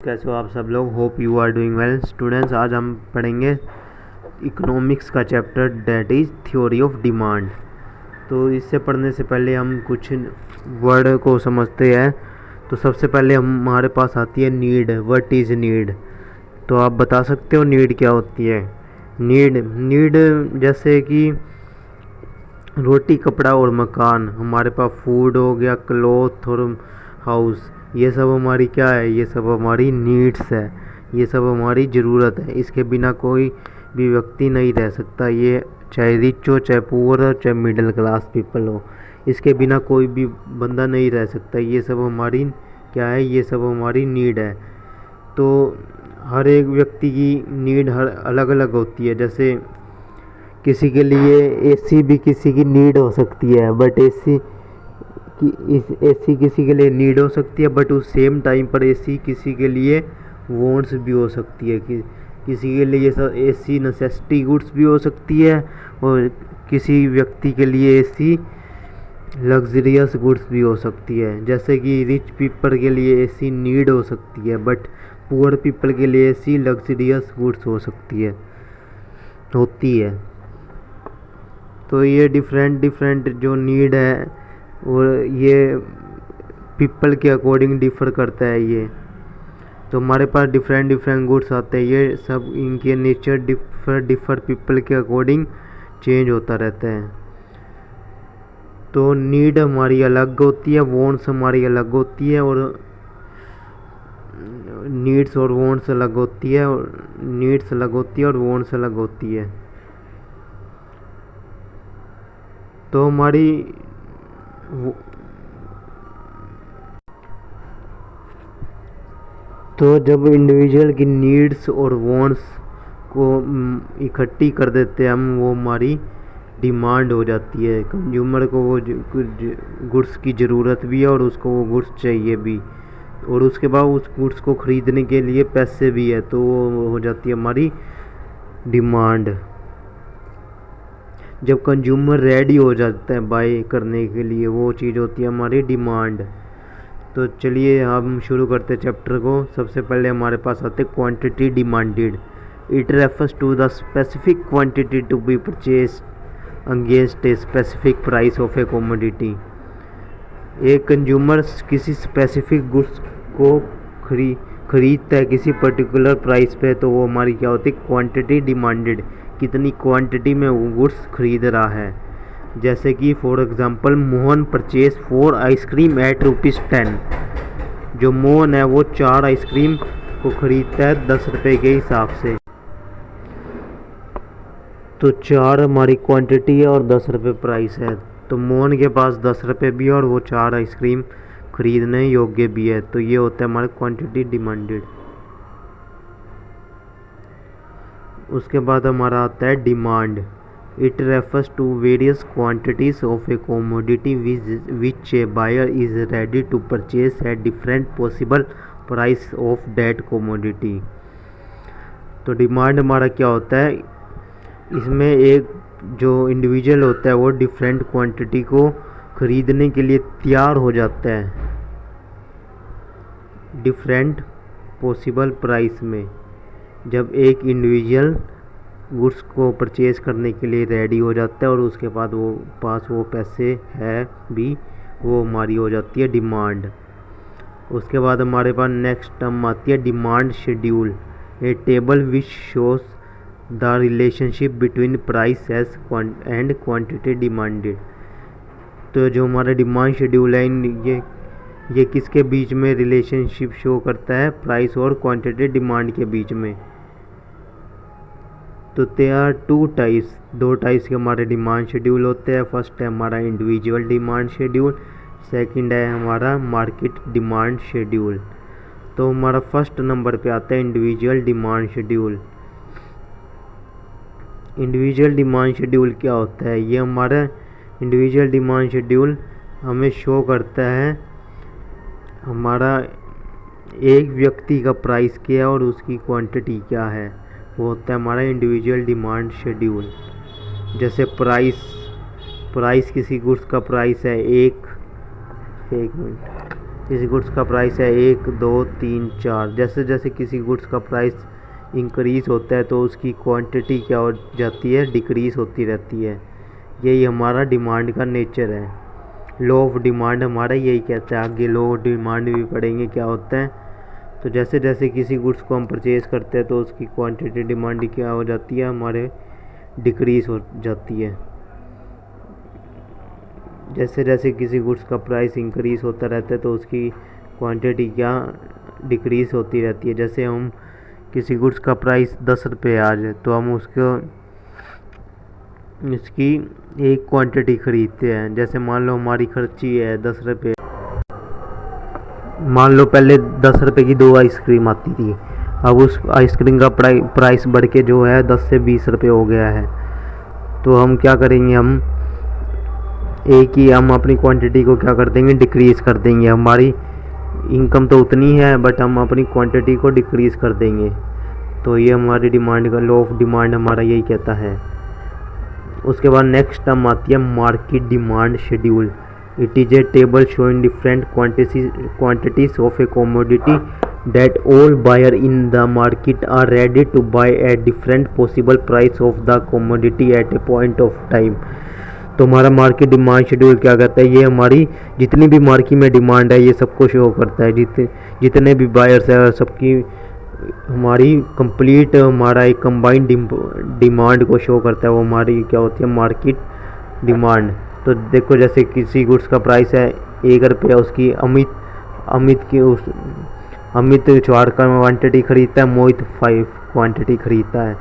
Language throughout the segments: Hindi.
कैसे हो आप सब लोग। Hope you are doing well students. आज हम पढ़ेंगे इकोनॉमिक्स का chapter that is theory of demand. तो इससे पढ़ने से पहले हम कुछ वर्ड को समझते हैं। तो सबसे पहले हमारे पास आती है नीड। What is need? तो आप बता सकते हो नीड क्या होती है? नीड जैसे कि रोटी, कपड़ा और मकान। हमारे पास फूड हो गया, क्लॉथ और हाउस। ये सब हमारी क्या है? ये सब हमारी नीड्स है, ये सब हमारी ज़रूरत है। इसके बिना कोई भी व्यक्ति नहीं रह सकता। ये चाहे रिच हो, चाहे पुअर हो, चाहे मिडिल क्लास पीपल हो, इसके बिना कोई भी बंदा नहीं रह सकता। ये सब हमारी क्या है? ये सब हमारी नीड है। तो हर एक व्यक्ति की नीड हर अलग अलग होती है। जैसे किसी के लिए एसी भी किसी की नीड हो सकती है, बट एसी किसी के लिए नीड हो सकती है, बट उस सेम टाइम पर एसी किसी के लिए वॉन्ट्स भी हो सकती है। किसी के लिए एसी नेसेसिटी गुड्स भी हो सकती है, और किसी व्यक्ति के लिए एसी लग्जरियस गुड्स भी हो सकती है। जैसे कि रिच पीपल के लिए एसी नीड हो सकती है, बट पुअर पीपल के लिए एसी लग्जरियस गुड्स हो सकती है, होती है। तो ये डिफरेंट जो नीड है, और ये पीपल के अकॉर्डिंग डिफ़र करता है। ये तो हमारे पास डिफरेंट गुड्स आते हैं। ये सब इनके नेचर डिफर पीपल के अकॉर्डिंग चेंज होता रहता है। तो नीड हमारी अलग होती है, वॉन्ट्स हमारी अलग होती है, और नीड्स और वॉन्ट्स अलग होती है, और नीड्स अलग होती है और वॉन्ट्स अलग होती है। तो हमारी तो जब इंडिविजुअल की नीड्स और वांट्स को इकट्ठी कर देते हैं हम, वो हमारी डिमांड हो जाती है। कंज्यूमर को वो गुड्स की ज़रूरत भी है, और उसको वो गुड्स चाहिए भी, और उसके बाद उस गुड्स को ख़रीदने के लिए पैसे भी है। तो वो हो जाती है हमारी डिमांड। जब कंज्यूमर रेडी हो जाता है बाय करने के लिए, वो चीज़ होती है हमारी डिमांड। तो चलिए हम शुरू करते हैं चैप्टर को। सबसे पहले हमारे पास आते हैं quantity demanded. It refers to the specific quantity to be purchase against a specific price of a commodity. एक कंज्यूमर किसी स्पेसिफिक गुड्स को खरीदता है किसी पर्टिकुलर प्राइस पे, तो वो हमारी क्या होती है? Quantity demanded. कितनी क्वांटिटी में वो गुड्स खरीद रहा है। जैसे कि for example, Mohan purchase 4 ice cream at ₹10। जो मोहन है वो 4 आइसक्रीम को खरीदता है 10 रुपये के हिसाब से। तो 4 हमारी क्वांटिटी है और 10 रुपये प्राइस है। तो मोहन के पास 10 रुपये भी है, और वो 4 आइसक्रीम खरीदने योग्य भी है। तो ये होता है हमारा क्वांटिटी डिमांडेड। उसके बाद हमारा आता है demand. It refers to various quantities of a commodity which a buyer is ready to purchase at different possible price of that commodity। तो डिमांड हमारा क्या होता है? इसमें एक जो इंडिविजुअल होता है वो डिफरेंट क्वांटिटी को खरीदने के लिए तैयार हो जाता है डिफरेंट पॉसिबल प्राइस में। जब एक इंडिविजुअल गुड्स को परचेज़ करने के लिए रेडी हो जाता है, और उसके बाद वो पास वो पैसे है भी, वो हमारी हो जाती है डिमांड। उसके बाद हमारे पास नेक्स्ट टर्म आती है demand schedule. A table which shows the relationship between price and quantity demanded. तो जो हमारा डिमांड शेड्यूल है, ये किसके बीच में रिलेशनशिप शो करता है? प्राइस और क्वांटिटी डिमांड के बीच में। तो दे आर 2 टाइप्स, 2 टाइप्स के हमारे डिमांड शेड्यूल होते हैं। फर्स्ट है हमारा इंडिविजुअल डिमांड शेड्यूल, सेकंड है हमारा मार्केट डिमांड शेड्यूल। तो हमारा फर्स्ट नंबर पे आता है individual demand schedule. Individual demand schedule क्या होता है? ये हमारा इंडिविजुअल डिमांड शेड्यूल हमें शो करता है हमारा एक व्यक्ति का प्राइस क्या है और उसकी क्वांटिटी क्या है। वो होता है हमारा इंडिविजुअल डिमांड शेड्यूल। जैसे प्राइस किसी गुड्स का प्राइस है एक मिनट। किसी गुड्स का प्राइस है 1 2 3 4। जैसे जैसे किसी गुड्स का प्राइस इंक्रीज़ होता है तो उसकी क्वांटिटी क्या हो जाती है, डिक्रीज़ होती रहती है। यही हमारा डिमांड का नेचर है। लॉ ऑफ डिमांड हमारा यही कहता है। आगे लॉ ऑफ डिमांड भी पढ़ेंगे क्या होता है। तो जैसे जैसे किसी गुड्स को हम परचेज़ करते हैं तो उसकी क्वांटिटी डिमांड क्या हो जाती है, हमारे डिक्रीज़ हो जाती है। जैसे जैसे किसी गुड्स का प्राइस इंक्रीज़ होता रहता है तो उसकी क्वांटिटी क्या डिक्रीज़ होती रहती है। जैसे हम किसी गुड्स का प्राइस 10 रुपये आज है तो हम उसको इसकी एक क्वांटिटी ख़रीदते हैं। जैसे मान लो हमारी खर्ची है 10 रुपये, मान लो पहले 10 रुपये की 2 आइसक्रीम आती थी, अब उस आइसक्रीम का प्राइस बढ़ के जो है 10 से 20 रुपये हो गया है। तो हम क्या करेंगे, हम अपनी क्वांटिटी को क्या कर देंगे, डिक्रीज़ कर देंगे। हमारी इनकम तो उतनी है बट हम अपनी क्वांटिटी को डिक्रीज़ कर देंगे। तो ये हमारी डिमांड का लॉ ऑफ डिमांड हमारा यही कहता है। उसके बाद नेक्स्ट टर्म आती है market demand schedule. It is a table showing different quantities of a commodity that all buyer in the market are ready to buy at different possible price of the commodity at a point of time. तो हमारा मार्केट डिमांड शेड्यूल क्या कहता है, ये हमारी जितनी भी मार्केट में डिमांड है ये सबको शो करता है। जितने भी बायर्स है सबकी हमारी कंप्लीट हमारा एक कंबाइंड डिमांड को शो करता है। वो हमारी क्या होती है, मार्केट डिमांड। तो देखो जैसे किसी गुड्स का प्राइस है 1 रुपया, उसकी अमित 4 का क्वान्टिटी खरीदता है, मोहित 5 क्वान्टिटी खरीदता है।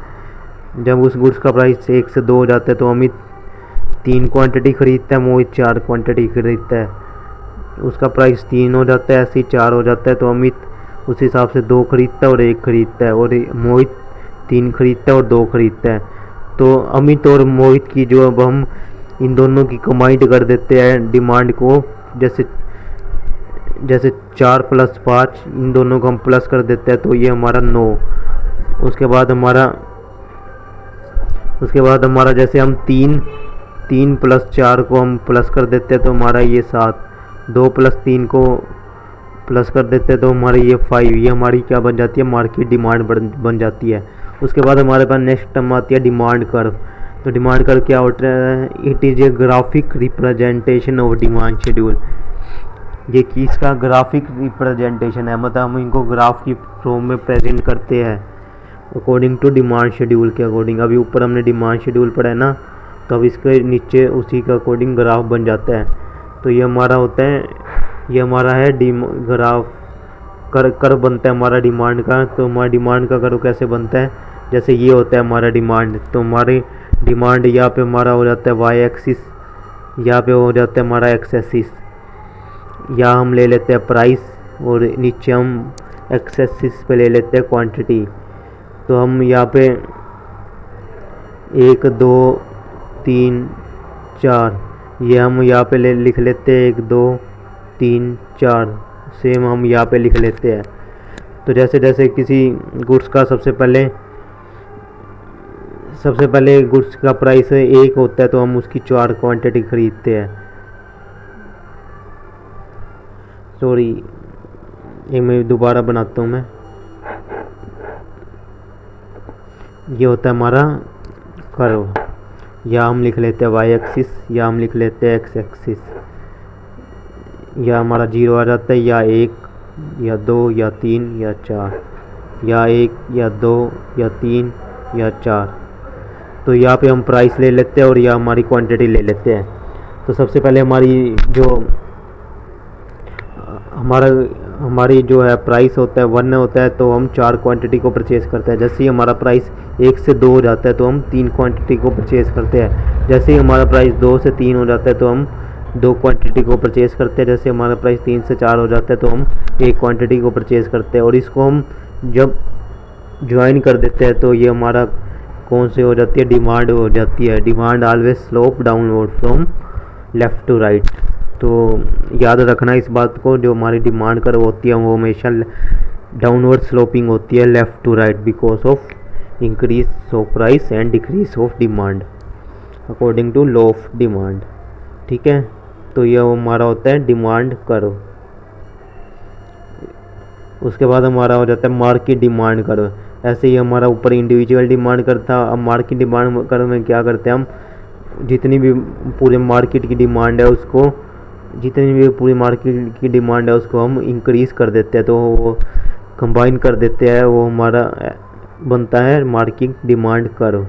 जब उस गुड्स का प्राइस 1 से 2 हो जाता है तो अमित 3 क्वांटिटी खरीदता है, मोहित 4 क्वांटिटी खरीदता है। उसका प्राइस 3 हो जाता है, ऐसे 4 हो जाता है तो अमित उस हिसाब से 2 खरीदता है और 1 खरीदता है, और मोहित 3 खरीदता है और 2 खरीदता है। तो अमित और मोहित की जो अब हम इन दोनों की कंबाइंड कर देते हैं डिमांड को, जैसे 4 + 5 इन दोनों को हम प्लस कर देते हैं तो ये हमारा 9। उसके बाद हमारा जैसे हम 3 + 4 को हम प्लस कर देते हैं तो हमारा ये 7, 2 + 3 को प्लस कर देते हैं तो हमारी ये 5। ये हमारी क्या बन जाती है, मार्केट डिमांड बन जाती है। उसके बाद हमारे पास नेक्स्ट टर्म आती है डिमांड कर्व। तो डिमांड कर्व क्या होता है, it is A graphic representation of demand schedule. ये किसका ग्राफिक रिप्रेजेंटेशन है, मतलब हम इनको ग्राफ की फॉर्म में प्रेजेंट करते हैं अकॉर्डिंग टू डिमांड शेड्यूल के अकॉर्डिंग। अभी ऊपर हमने डिमांड शेड्यूल पढ़ा है ना, तो अब इसके नीचे उसी के अकॉर्डिंग ग्राफ बन जाता है। तो ये हमारा होता है, ये हमारा है ग्राफ कर्व बनता है हमारा डिमांड का। तो हमारा डिमांड का कर्व कैसे बनता है, जैसे ये होता है हमारा डिमांड। तो हमारी डिमांड यहाँ पे हमारा हो जाता है वाई एक्सिस, यहाँ पे हो जाता है हमारा एक्स एक्सिस। यहाँ हम ले लेते हैं प्राइस और नीचे हम एक्स एक्सिस पे ले लेते हैं क्वांटिटी। तो हम यहाँ पे 1 2 3 4 ये हम यहाँ पे लिख लेते हैं 1 2 3 4, सेम हम यहाँ पे लिख लेते हैं। तो जैसे जैसे किसी गुड्स का सबसे पहले गुड्स का प्राइस 1 होता है तो हम उसकी 4 क्वांटिटी खरीदते हैं। सॉरी, ये मैं दोबारा बनाता हूँ। ये होता है हमारा कर्व, या हम लिख लेते हैं वाई एक्सिस, या हम लिख लेते हैं एक्स एक्सिस। या हमारा 0 आ जाता है, या 1 या 2 या 3 या 4, या 1 या 2 या 3 या 4। तो यहाँ पे हम प्राइस ले लेते हैं और यहाँ हमारी क्वांटिटी ले लेते हैं। तो सबसे पहले हमारी जो है प्राइस होता है 1 होता है तो हम 4 क्वांटिटी को परचेज़ करते हैं। जैसे ही हमारा प्राइस 1 से 2 हो जाता है तो हम 3 क्वांटिटी को परचेज़ करते हैं। जैसे ही हमारा प्राइस 2 से 3 हो जाता है तो हम 2 क्वांटिटी को परचेज़ करते हैं। जैसे हमारा प्राइस 3 से 4 हो जाता है तो हम 1 क्वांटिटी को परचेज़ करते हैं। और इसको हम जब ज्वाइन कर देते हैं तो ये हमारा कौन सी हो जाती है, डिमांड हो जाती है। Demand always slope downward from left to right. तो याद रखना इस बात को, जो हमारी डिमांड कर्व होती है वो हमेशा डाउनवर्ड स्लोपिंग होती है left to right, because of increase of price and decrease of demand according to law of demand. ठीक है, तो यह हमारा होता है डिमांड कर्व। उसके बाद हमारा हो जाता है मार्केट डिमांड कर्व। ऐसे ही हमारा ऊपर इंडिविजुअल डिमांड कर्व था, अब मार्केट डिमांड कर्व में क्या करते हैं हम, जितनी भी पूरे मार्केट की डिमांड है उसको, जितनी भी पूरी मार्केट की डिमांड है उसको हम इंक्रीज़ कर देते हैं, तो वो कंबाइन कर देते हैं, वो हमारा बनता है मार्केट डिमांड कर्व।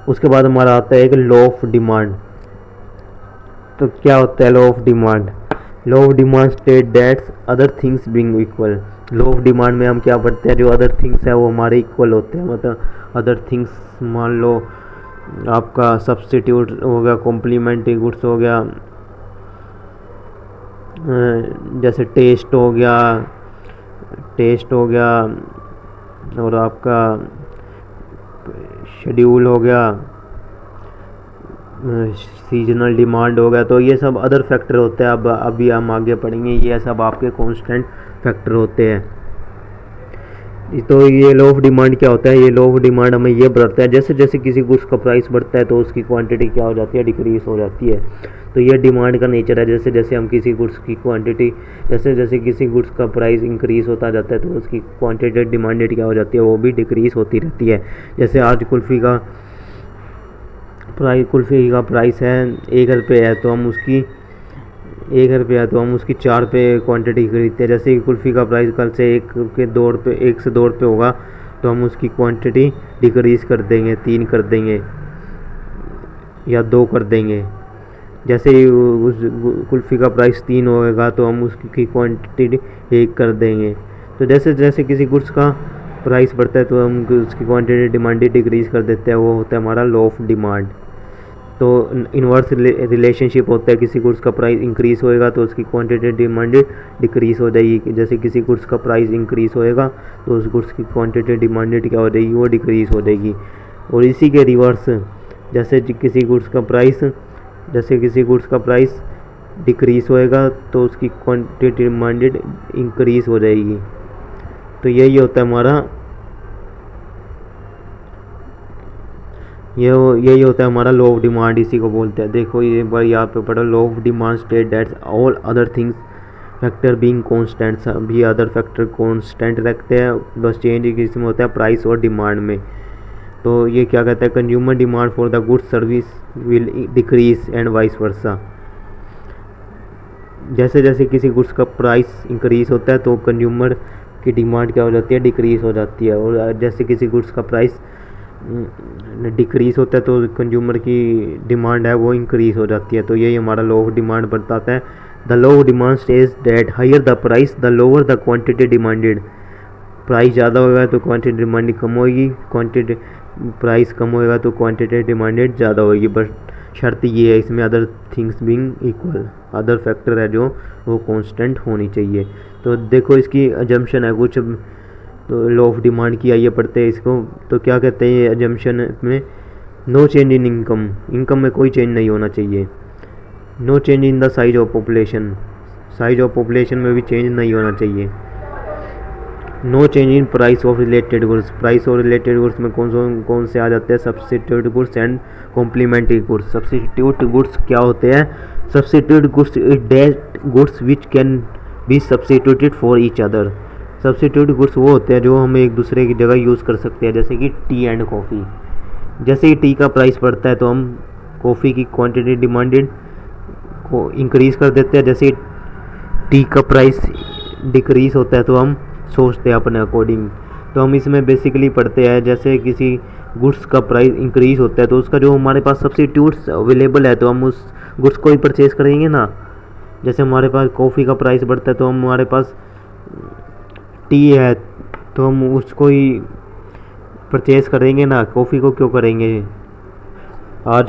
उसके बाद हमारा आता है एक लॉ ऑफ डिमांड। तो क्या होता है law of demand? Law of demand state that other things being equal. Law of demand में हम क्या पढ़ते हैं, जो अदर थिंग्स है वो हमारे इक्वल होते हैं, मतलब अदर थिंग्स मान लो आपका सब्स्टिट्यूट हो गया, कॉम्प्लीमेंट्री गुड्स हो गया, जैसे टेस्ट हो गया और आपका शेड्यूल हो गया, सीजनल डिमांड हो गया, तो ये सब अदर फैक्टर होते हैं। अब अभी हम आगे पढ़ेंगे, ये सब आपके कांस्टेंट फैक्टर होते हैं। तो ये लॉ ऑफ डिमांड क्या होता है? ये लॉ ऑफ डिमांड हमें ये बताता है जैसे जैसे किसी गुड्स का प्राइस बढ़ता है तो उसकी क्वांटिटी क्या हो जाती है, डिक्रीज हो जाती है। तो ये डिमांड का नेचर है, जैसे जैसे हम किसी गुड्स की क्वांटिटी, जैसे जैसे किसी गुड्स का प्राइस इंक्रीज होता जाता है तो उसकी क्वांटिटी डिमांडेड क्या हो जाती है, वो भी डिक्रीज होती रहती है। जैसे आज कुल्फ़ी का प्राइस है 1 रुपये है, तो हम उसकी 4 रुपये क्वांटिटी खरीदते हैं। जैसे कि कुल्फ़ी का प्राइस कल से 1 से 2 रुपये होगा, तो हम उसकी क्वांटिटी डिक्रीज़ कर देंगे, 3 कर देंगे या 2 कर देंगे। जैसे ही उस कुल्फ़ी का प्राइस 3 होगा तो हम उसकी क्वांटिटी 1 कर देंगे। तो जैसे जैसे किसी गुड्स का प्राइस बढ़ता है तो हम उसकी क्वांटिटी डिमांड डिक्रीज़ कर देते हैं, वो होता है हमारा लॉ ऑफ डिमांड। तो इन्वर्स रिलेशनशिप होता है, किसी गुड्स का प्राइस इंक्रीज़ होएगा तो उसकी क्वांटिटी डिमांड डिक्रीज़ हो जाएगी। जैसे किसी गुड्स का प्राइस इंक्रीज़ होएगा तो उस गुड्स की क्वांटिटी डिमांडेड क्या हो जाएगी, वो डिक्रीज़ हो जाएगी। और इसी के रिवर्स, जैसे किसी गुड्स का प्राइस डिक्रीज़ होएगा तो उसकी क्वांटिटी डिमांडेड इंक्रीज़ हो जाएगी। तो यही होता है हमारा लॉ ऑफ डिमांड, इसी को बोलते हैं। देखो ये बार यहाँ पे पढ़ो, law of demand state that all other things factor being constant, सभी अदर फैक्टर कांस्टेंट रखते हैं, बस चेंज किस में होता है, प्राइस और डिमांड में। तो ये क्या कहता है, consumer demand for the good service will decrease and vice versa. जैसे जैसे किसी गुड्स का प्राइस इंक्रीज होता है तो कंज्यूमर की डिमांड क्या हो जाती है, डिक्रीज हो जाती है। और जैसे किसी गुड्स का प्राइस डिक्रीज होता है तो कंज्यूमर की डिमांड है वो इंक्रीज हो जाती है। तो यही हमारा लॉ ऑफ डिमांड बताता है। The law of demand states that higher the price the lower the quantity demanded. Price ज़्यादा होगा तो क्वांटिटी डिमांड कम होगी, प्राइस कम होगा तो क्वांटिटी डिमांडेड ज़्यादा होगी। बट शर्त ये है इसमें other things being equal, other factor है जो वो कांस्टेंट होनी चाहिए। तो देखो इसकी अजम्पशन है कुछ, तो लॉ ऑफ डिमांड की आइए पढ़ते हैं इसको। तो क्या कहते हैं ये अजम्पशन में, नो चेंज इन इनकम में कोई चेंज नहीं होना चाहिए। No change in the size of population में भी चेंज नहीं होना चाहिए। No change in price of related goods, price और रिलेटेड गुड्स में कौन से आ जाते हैं, substitute goods and complementary goods. Substitute goods क्या होते हैं, substitute goods that goods which can be substituted for each other. Substitute goods वो होते हैं जो हम एक दूसरे की जगह यूज़ कर सकते हैं, जैसे कि टी एंड कॉफ़ी। जैसे ही टी का प्राइस बढ़ता है तो हम कॉफ़ी की क्वांटिटी डिमांडेड को इंक्रीज़ कर देते हैं, जैसे टी का प्राइस डिक्रीज़ होता है तो हम सोचते हैं अपने अकॉर्डिंग। तो हम इसमें बेसिकली पढ़ते हैं, जैसे किसी गुड्स का प्राइस इंक्रीज़ होता है तो उसका जो हमारे पास सब्स्टिट्यूट्स अवेलेबल है तो हम उस गुड्स को ही परचेज़ करेंगे ना। जैसे हमारे पास कॉफ़ी का प्राइस बढ़ता है तो हमारे पास टी है तो हम उसको ही परचेज़ करेंगे ना, कॉफ़ी को क्यों करेंगे। आज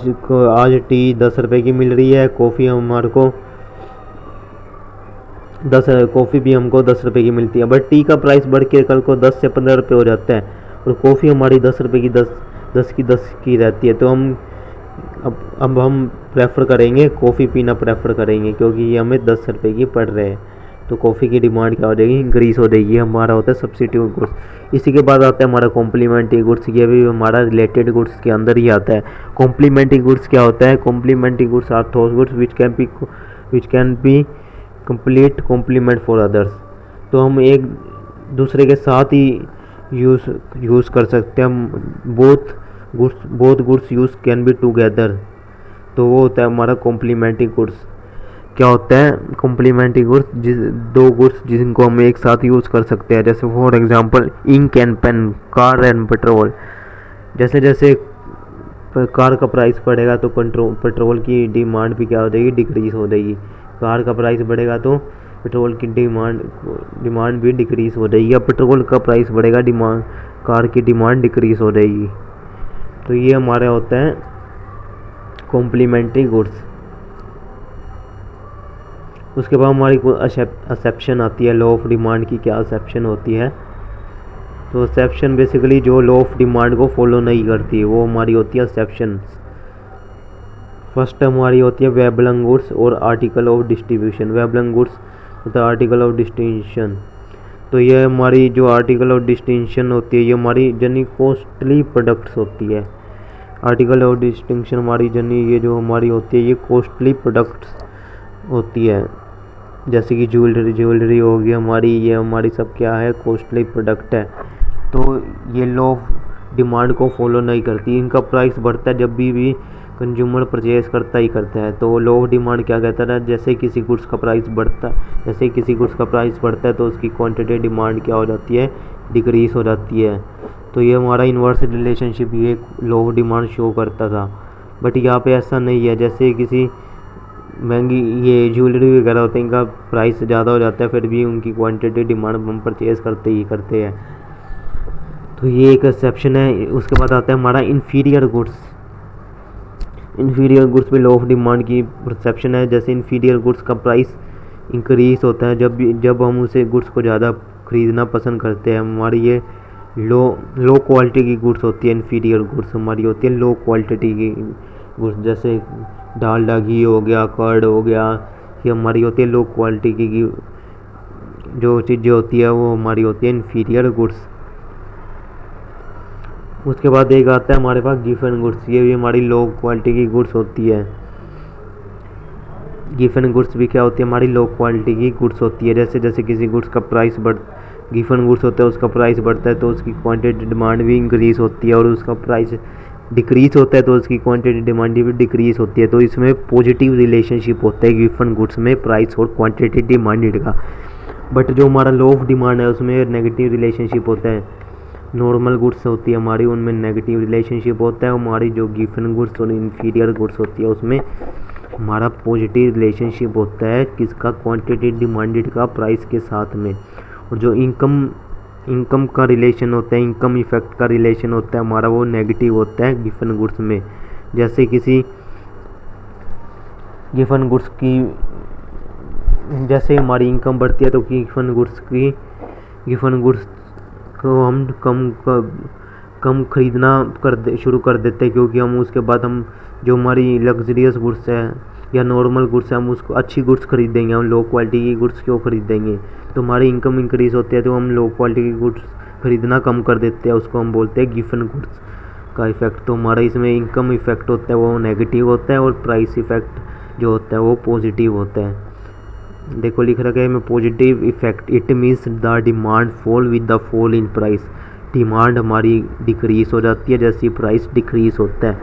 टी 10 रुपये की मिल रही है, कॉफ़ी भी हमको 10 रुपये की मिलती है। बट टी का प्राइस बढ़ के कल को 10 से 15 रुपये हो जाता है और कॉफ़ी हमारी 10 रुपये की 10 की रहती है। तो हम अब हम प्रेफर करेंगे, कॉफ़ी पीना प्रेफर करेंगे, क्योंकि ये हमें 10 रुपये की पड़ रहे हैं। तो कॉफ़ी की डिमांड क्या हो जाएगी, इंक्रीज़ हो जाएगी। हमारा होता है सब्स्टिट्यूट गुड्स। इसी के बाद आता है हमारा कॉम्प्लीमेंट्री गुड्स, ये भी हमारा रिलेटेड गुड्स के अंदर ही आता है। कॉम्प्लीमेंट्री गुड्स क्या होता है, complementary goods are those goods which can be complete complement for others, तो हम एक दूसरे के साथ ही यूज़ कर सकते हैं। Both goods use can be together, तो वो होता है हमारा कॉम्प्लीमेंट्री गुड्स। क्या होता है कॉम्प्लीमेंट्री गुड्स? दो गुड्स जिनको हम एक साथ यूज़ कर सकते हैं, जैसे for example ink and pen, car and petrol. जैसे जैसे कार का प्राइस बढ़ेगा तो पेट्रोल की डिमांड भी क्या हो जाएगी, डिक्रीज हो जाएगी। कार का प्राइस बढ़ेगा तो पेट्रोल की डिमांड भी डिक्रीज हो जाएगी, या पेट्रोल का प्राइस बढ़ेगा कार की डिमांड डिक्रीज हो जाएगी। तो ये हमारा होता है कॉम्प्लीमेंट्री गुड्स। उसके बाद हमारी एक्सेप्शन आती है, लॉ ऑफ डिमांड की क्या एक्सेप्शन होती है। तो एक्सेप्शन बेसिकली जो लॉ ऑफ डिमांड को फॉलो नहीं करती, वो हमारी होती है एक्सेप्शन। फर्स्ट हमारी होती है वेबलंग गुड्स और आर्टिकल ऑफ डिस्ट्रीब्यूशन। वेबलंग गुड्स मतलब आर्टिकल ऑफ डिस्टिंक्शन। तो ये हमारी जो आर्टिकल ऑफ डिस्टिंक्शन होती है, ये हमारी जनी कॉस्टली प्रोडक्ट्स होती है। आर्टिकल ऑफ डिस्टिंक्शन हमारी जनी ये जो हमारी होती है, ये कॉस्टली प्रोडक्ट्स होती है। जैसे कि ज्वेलरी हो गई हमारी, ये हमारी सब क्या है, कॉस्टली प्रोडक्ट है। तो ये लॉ ऑफ डिमांड को फॉलो नहीं करती, इनका प्राइस बढ़ता है जब भी कंज्यूमर परचेज करता ही करता है। तो लॉ ऑफ डिमांड क्या कहता है, जैसे किसी गुड्स का प्राइस बढ़ता है तो उसकी क्वांटिटी डिमांड क्या हो जाती है, डिक्रीज हो जाती है। तो ये हमारा इन्वर्स रिलेशनशिप ये लॉ ऑफ डिमांड शो करता था, बट यहाँ पे ऐसा नहीं है। जैसे किसी महंगी ये ज्वेलरी वगैरह होते हैं, इनका प्राइस ज़्यादा हो जाता है, फिर भी उनकी क्वांटिटी डिमांड हम परचेज करते हैं। तो ये एक एक्सेप्शन है। उसके बाद आता है हमारा इन्फीरियर गुड्स। इन्फीरियर गुड्स में लॉ ऑफ डिमांड की परसेप्शन है। जैसे इन्फीरियर गुड्स का प्राइस इंक्रीज होता है जब हम उसे गुड्स को ज़्यादा खरीदना पसंद करते हैं। हमारी ये लो क्वालिटी की गुड्स होती है। इन्फीरियर गुड्स हमारी होती है लो क्वालिटी की गुड्स, जैसे डालडा घी हो गया, कर्ड हो गया, ये हमारी होती है लो क्वालिटी की जो चीज़ें होती है, वो हमारी होती है इन्फीरियर गुड्स। उसके बाद एक आता है हमारे पास गिवन गुड्स, ये भी हमारी लो क्वालिटी की गुड्स होती है। गिवन गुड्स भी क्या होती है, हमारी लो क्वालिटी की गुड्स होती है। जैसे जैसे किसी गुड्स का प्राइस गिवन गुड्स होता है, उसका प्राइस बढ़ता है तो उसकी क्वांटिटी डिमांड भी इंक्रीज होती है, और उसका प्राइस डिक्रीज होता है तो उसकी क्वांटिटी डिमांड भी डिक्रीज होती है। तो इसमें पॉजिटिव रिलेशनशिप होता है गिवन गुड्स में प्राइस और क्वांटिटी डिमांड का। बट जो हमारा लॉ ऑफ डिमांड है उसमें नेगेटिव रिलेशनशिप होता है। नॉर्मल गुड्स होती है हमारी, उनमें नेगेटिव रिलेशनशिप होता है। हमारी जो गिवन गुड्स और इन्फीरियर गुड्स होती है उसमें हमारा पॉजिटिव रिलेशनशिप होता है, किसका, क्वांटिटी डिमांडेड का प्राइस के साथ में। और जो इनकम का रिलेशन होता है, इनकम इफेक्ट का रिलेशन होता है हमारा, वो नेगेटिव होता है गिवन गुड्स में। जैसे किसी गिवन गुड्स की जैसे हमारी इनकम बढ़ती है तो गिवन गुड्स को हम कम खरीदना शुरू कर देते हैं, क्योंकि हम उसके बाद हम जो हमारी लग्जरियस गुड्स है या नॉर्मल गुड्स है, हम उसको अच्छी गुड्स खरीदेंगे। हम लो क्वालिटी की गुड्स क्यों खरीदेंगे? तो हमारी इनकम इंक्रीज होती है तो हम लो क्वालिटी की गुड्स खरीदना कम कर देते हैं, उसको हम बोलते हैं गिवन गुड्स का इफेक्ट। तो हमारा इसमें इनकम इफेक्ट होता है वो नेगेटिव होता है, और प्राइस इफेक्ट जो होता है वो पॉजिटिव होता है। देखो लिख रखा है में positive effect, it means the demand fall with the fall in price. Demand हमारी डिक्रीज हो जाती है जैसे प्राइस डिक्रीज होता है।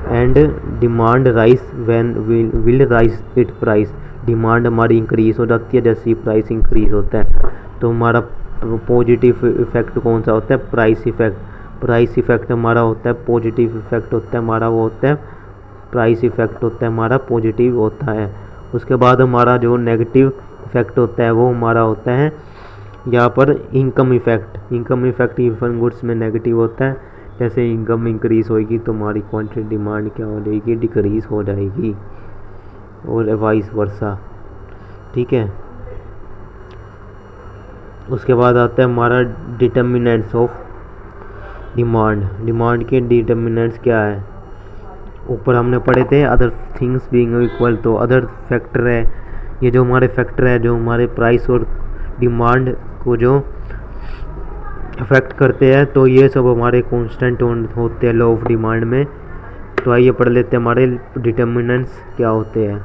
And demand rise when will rise it price. Demand हमारी इंक्रीज हो जाती है जैसे प्राइस इंक्रीज होता है। तो हमारा पॉजिटिव इफेक्ट कौन सा होता है? Price effect. प्राइस इफेक्ट हमारा होता है पॉजिटिव इफेक्ट होता है हमारा, वो होता है प्राइस इफेक्ट होता है हमारा पॉजिटिव होता है। उसके बाद हमारा जो नेगेटिव इफेक्ट होता है वो हमारा होता है यहाँ पर income effect. Income effect given goods में नेगेटिव होता है। जैसे इनकम इंक्रीज होगी तो हमारी क्वांटिटी डिमांड क्या हो जाएगी? डिक्रीज हो जाएगी, और वाइस वर्सा। ठीक है। उसके बाद आता है हमारा डिटर्मिनेंट्स ऑफ डिमांड। डिमांड के डिटर्मिनेंट्स क्या है? ऊपर हमने पढ़े थे अदर थिंग्स बीइंग इक्वल, तो अदर फैक्टर है, ये जो हमारे फैक्टर है जो हमारे प्राइस और डिमांड को जो अफेक्ट करते हैं, तो ये सब हमारे कांस्टेंट होते हैं लॉ ऑफ डिमांड में। तो आइए पढ़ लेते हैं हमारे डिटर्मिनेंट्स क्या होते हैं।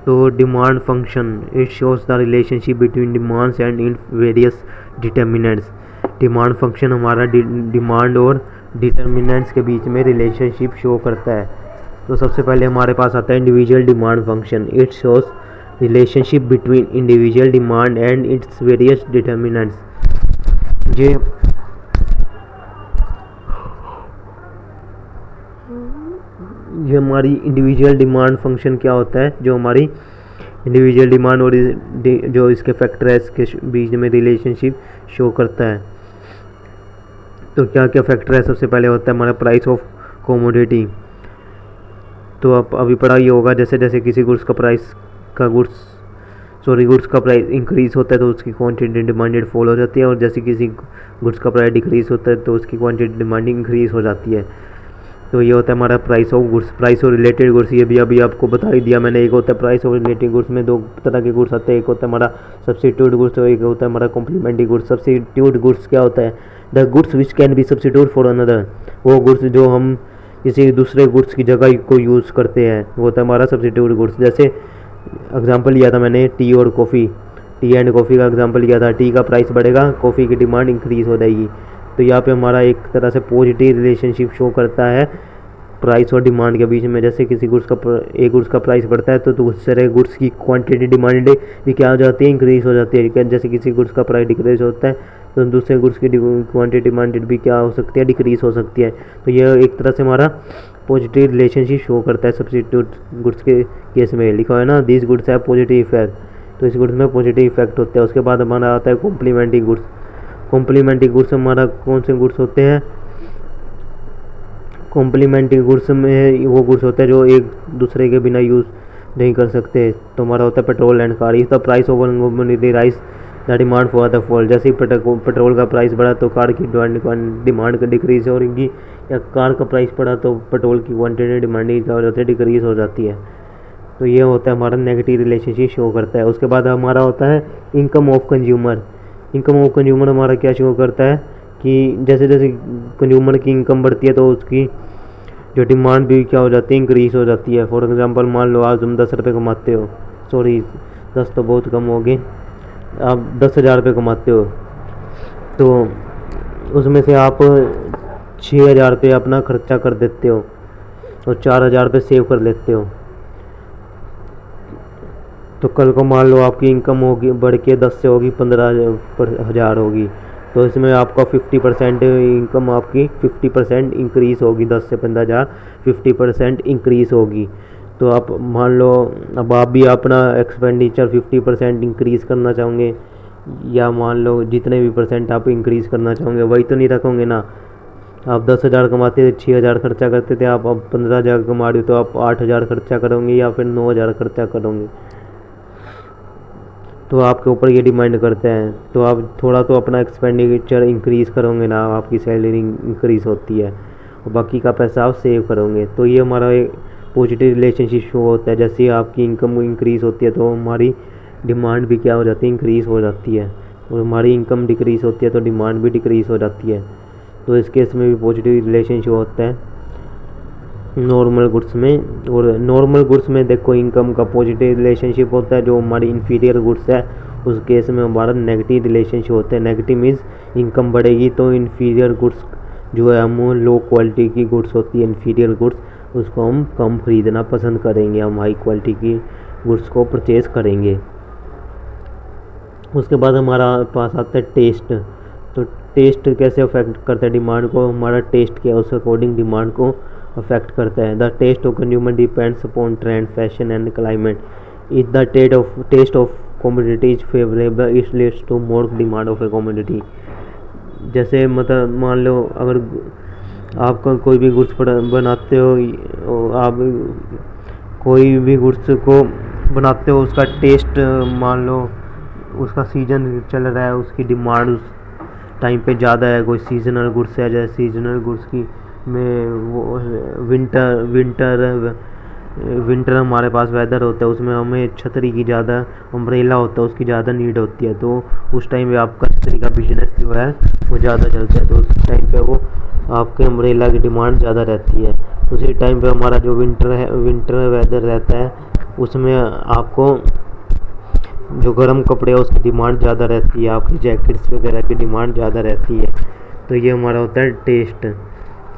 तो demand function it shows the relationship between demands and in various determinants. Demand function हमारा डिमांड और डिटर्मिनेंट्स के बीच में रिलेशनशिप शो करता है। तो सबसे पहले हमारे पास आता है individual demand function. It shows relationship between individual demand and its various determinants. ये हमारी इंडिविजुअल डिमांड फंक्शन क्या होता है, जो हमारी इंडिविजुअल डिमांड और जो इसके फैक्टर है इसके बीच में रिलेशनशिप शो करता है। तो क्या क्या फैक्टर है, सबसे पहले होता है हमारा प्राइस ऑफ कमोडिटी। तो आप अभी पढ़ा ही होगा, जैसे जैसे किसी गुड्स का प्राइस इंक्रीज होता है तो उसकी क्वांटिटी डिमांडेड फॉल हो जाती है, और जैसे किसी गुड्स का प्राइस डिक्रीज होता है तो उसकी क्वांटिटी डिमांड इंक्रीज हो जाती है। तो ये होता है हमारा प्राइस ऑफ गुड्स। प्राइस और रिलेटेड गुड्स ये भी अभी आपको बता ही दिया मैंने। एक होता है प्राइस और रिलेटेड गुड्स में दो तरह के गुड्स आते हैं, एक होता है हमारा सब्स्टिट्यूट गुड्स और एक होता है हमारा कॉम्प्लीमेंट्री गुड्स। सब्स्टिट्यूट गुड्स क्या होता है, the goods which can B substitute for another. वो गुड्स जो हम किसी दूसरे गुड्स की जगह को यूज़ करते हैं वो होता है हमारा सब्स्टिट्यूट गुड्स। जैसे एग्जांपल लिया था मैंने टी और कॉफ़ी, टी एंड कॉफ़ी का एग्जांपल लिया था। टी का प्राइस बढ़ेगा, कॉफ़ी की डिमांड इंक्रीज़ हो जाएगी। तो यहाँ पे हमारा एक तरह से पॉजिटिव रिलेशनशिप शो करता है प्राइस और डिमांड के बीच में। जैसे किसी गुड्स का एक गुड्स का प्राइस बढ़ता है तो दूसरे गुड्स की क्वांटिटी डिमांड भी क्या हो जाती है, इंक्रीज़ हो जाती है। जैसे किसी गुड्स का प्राइस डिक्रीज होता है तो दूसरे गुड्स की क्वांटिटी डिमांडेड भी क्या हो सकती है, डिक्रीज हो सकती है। तो यह एक तरह से हमारा पॉजिटिव रिलेशनशिप शो करता है सब्स्टिट्यूट गुड्स के केस में। लिखा है ना, दिस गुड्स है पॉजिटिव इफेक्ट, तो इस गुड्स में पॉजिटिव इफेक्ट होता है। उसके बाद हमारा आता है कॉम्प्लीमेंट्री गुड्स। कॉम्प्लीमेंट्री गुड्स हमारा कौन से गुड्स होते हैं, कॉम्प्लीमेंट्री गुड्स में वो गुड्स होते हैं जो एक दूसरे के बिना यूज़ नहीं कर सकते। तो हमारा होता है पेट्रोल एंड कार। इस the price of rice the demand for the fall. जैसे ही पेट्रोल का प्राइस बढ़ा तो कार की डिमांड डिक्रीज हो रही, या कार का प्राइस बढ़ा तो पेट्रोल की क्वांटिटी डिमांड क्या हो जाती है, डिक्रीज हो जाती है। तो ये होता है हमारा नेगेटिव रिलेशनशिप शो करता है। उसके बाद हमारा होता है income of consumer. Income of consumer हमारा क्या शो करता है कि जैसे जैसे कंज्यूमर की इनकम बढ़ती है तो उसकी जो डिमांड भी क्या हो जाती है, इंक्रीज हो जाती है। फॉर एग्जांपल मान लो आज तुम 10 रुपये कमाते हो, सॉरी 10 तो बहुत कम हो गए, आप 10,000 रुपये कमाते हो, तो उसमें से आप 6,000 रुपये अपना खर्चा कर देते हो और 4,000 रुपये सेव कर लेते हो। तो कल को मान लो आपकी इनकम होगी बढ़ के 10 से होगी 15,000 होगी, तो इसमें आपका 50% इनकम आपकी 50% इंक्रीज़ होगी। 10 से 15,000 50% इंक्रीज़ होगी। तो आप मान लो अब आप भी अपना एक्सपेंडिचर 50% इंक्रीज़ करना चाहोगे, या मान लो जितने भी परसेंट आप इंक्रीज़ करना चाहोगे वही तो नहीं रखोगे ना। आप 10,000 कमाते थे, 6,000 खर्चा करते थे, आप अब 15,000 कमा रहे हो तो आप 8,000 खर्चा करोगे या फिर 9,000 खर्चा करोगे। तो आपके ऊपर ये डिमांड करते हैं। तो आप थोड़ा तो अपना एक्सपेंडिचर इंक्रीज़ करोगे ना, आपकी सैलरी इंक्रीज़ होती है और बाकी का पैसा आप सेव करोगे। तो ये हमारा एक पॉजिटिव रिलेशनशिप शो होता है। जैसे आपकी इनकम इंक्रीज़ होती है तो हमारी डिमांड भी क्या हो जाती है, इंक्रीज़ हो जाती है, और हमारी इनकम डिक्रीज़ होती है तो डिमांड भी डिक्रीज़ हो जाती है। तो इस केस में भी पॉजिटिव रिलेशनशिप होता है नॉर्मल गुड्स में। और नॉर्मल गुड्स में देखो इनकम का पॉजिटिव रिलेशनशिप होता है। जो हमारी इन्फीरियर गुड्स है उस केस में हमारा नेगेटिव रिलेशनशिप होता है। नेगेटिव मीन्स इनकम बढ़ेगी तो इन्फीरियर गुड्स जो है हम लो क्वालिटी की गुड्स होती है, इन्फीरियर गुड्स, उसको हम कम ख़रीदना पसंद करेंगे, हम हाई क्वालिटी की गुड्स को परचेज़ करेंगे। उसके बाद हमारा पास आता है टेस्ट। तो टेस्ट कैसे अफेक्ट करता है डिमांड को, हमारा टेस्ट क्या है उस अकॉर्डिंग डिमांड को अफेक्ट करता है। The taste of consumer depends upon trend, fashion and climate. If the taste of commodity is favourable it leads to more demand of a commodity. जैसे मतलब मान लो अगर आप कोई भी गुड्स बनाते हो, आप कोई भी गुड्स को बनाते हो, उसका टेस्ट मान लो उसका सीजन चल रहा है, उसकी डिमांड उस टाइम पे ज़्यादा है। कोई सीजनल गुड्स है, जैसे सीजनल गुड्स की में वो विंटर हमारे पास वेदर होता है, उसमें हमें छतरी की ज़्यादा, अम्ब्रेला होता है उसकी ज़्यादा नीड होती है। तो उस टाइम पे आपका छतरी का बिजनेस जो है वो ज़्यादा चलता है, तो उस टाइम पे वो आपके अम्ब्रेला की डिमांड ज़्यादा रहती है। उसी टाइम पे हमारा जो विंटर वेदर रहता है उसमें आपको जो गर्म कपड़े है उसकी डिमांड ज़्यादा रहती है, आपकी जैकेट्स वगैरह की डिमांड ज़्यादा रहती है। तो ये हमारा होता है टेस्ट।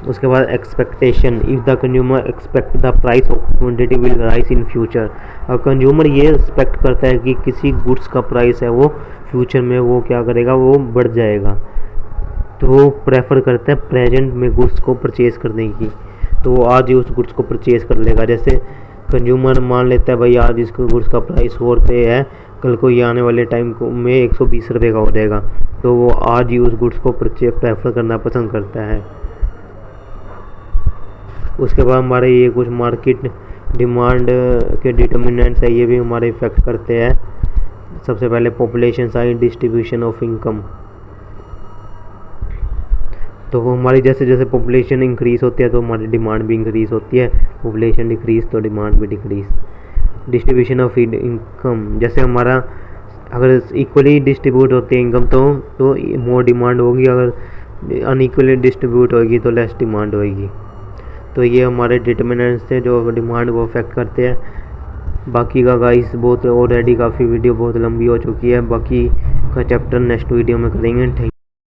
उसके बाद expectation, if the consumer expect the price of quantity will rise in future. और कंज्यूमर ये एक्सपेक्ट करता है कि किसी गुड्स का प्राइस है वो फ्यूचर में वो क्या करेगा, वो बढ़ जाएगा, तो वो प्रेफर करता है प्रेजेंट में गुड्स को परचेज़ करने की, तो वो आज ही उस गुड्स को परचेज़ कर लेगा। जैसे कंज्यूमर मान लेता है भाई आज इसको गुड्स का प्राइस 100 रुपये है, कल को ये आने वाले टाइम को में 120 रुपये का हो जाएगा, तो वो आज ही उस गुड्स को प्रेफर करना पसंद करता है। उसके बाद हमारे ये कुछ मार्केट डिमांड के डिटर्मिनेंट्स है, ये भी हमारे इफेक्ट करते हैं। सबसे पहले population size, distribution of income. तो वो हमारी जैसे जैसे पॉपुलेशन इंक्रीज़ होती है तो हमारी डिमांड भी इंक्रीज़ होती है, पॉपुलेशन डिक्रीज़ तो डिमांड भी डिक्रीज़। डिस्ट्रीब्यूशन ऑफ इनकम, जैसे हमारा अगर इक्वली डिस्ट्रीब्यूट होती है इनकम तो मोर डिमांड होगी, अगर अनइक्वली डिस्ट्रीब्यूट होगी तो लेस डिमांड होगी। तो ये हमारे डिटर्मिनेंट्स थे जो डिमांड को अफेक्ट करते हैं। बाकी का गाइस बहुत ऑलरेडी काफ़ी वीडियो बहुत लंबी हो चुकी है, बाकी का चैप्टर नेक्स्ट वीडियो में करेंगे। थैंक